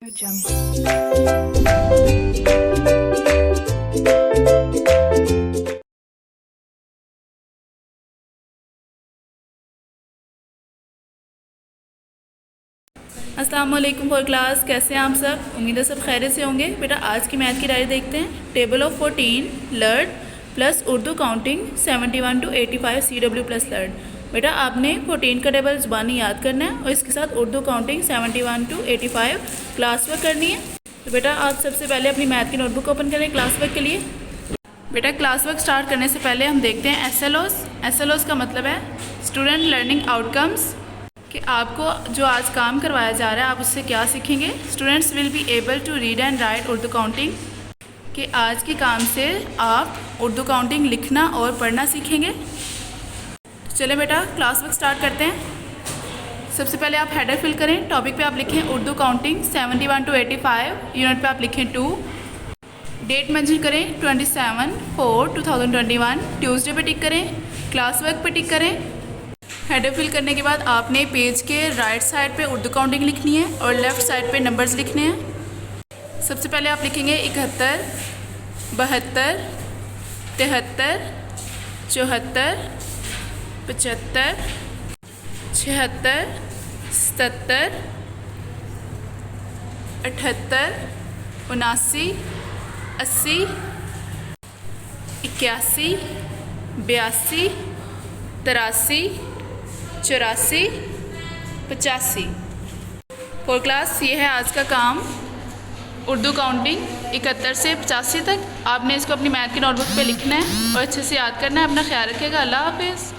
अस्सलाम वालेकुम for class. कैसे हैं आप सब? उम्मीद है सब खैरियत से होंगे। बेटा आज की मैथ की डायरी देखते हैं। Table of 14 lord plus Urdu counting 71 to 85 CW plus lord. बेटा आपने 14 का टेबल ज़ुबानी याद करना है और इसके साथ Urdu counting 71 to 85 class work करनी है। तो बेटा आप सबसे पहले अपनी मैथ की नोटबुक ओपन करें क्लास वर्क के लिए। बेटा क्लास वर्क स्टार्ट करने से पहले हम देखते हैं SLOs का मतलब है स्टूडेंट लर्निंग आउटकम्स, कि आपको जो आज काम करवाया जा रहा है आप उससे क्या सीखेंगे। Students will be able to read and write Urdu counting, कि आज के काम से आप उर्दू काउंटिंग लिखना और पढ़ना सीखेंगे। तो चलें बेटा क्लास वर्क स्टार्ट करते हैं। सबसे पहले आप हेडर फिल करें। टॉपिक पे आप लिखें उर्दू काउंटिंग 71 to 85। यूनिट पे आप लिखें 2। डेट मेंशन करें 27/4/2021। ट्यूसडे पे टिक करें। क्लास वर्क पे टिक करें। हेडर फिल करने के बाद आपने पेज के राइट साइड पे उर्दू काउंटिंग लिखनी है और लेफ़्ट साइड पे नंबर्स लिखने हैं। सबसे पहले आप लिखेंगे 71, 72, 73, 74, 75, 76, 77, 78, 79, 80, 81, 82, 83, 84, 85। फोर क्लास ये है आज का काम, उर्दू काउंटिंग 71 से 85 तक। आपने इसको अपनी मैथ की नोटबुक पे लिखना है और अच्छे से याद करना है। अपना ख्याल रखिएगा। अल्लाह हाफिज़।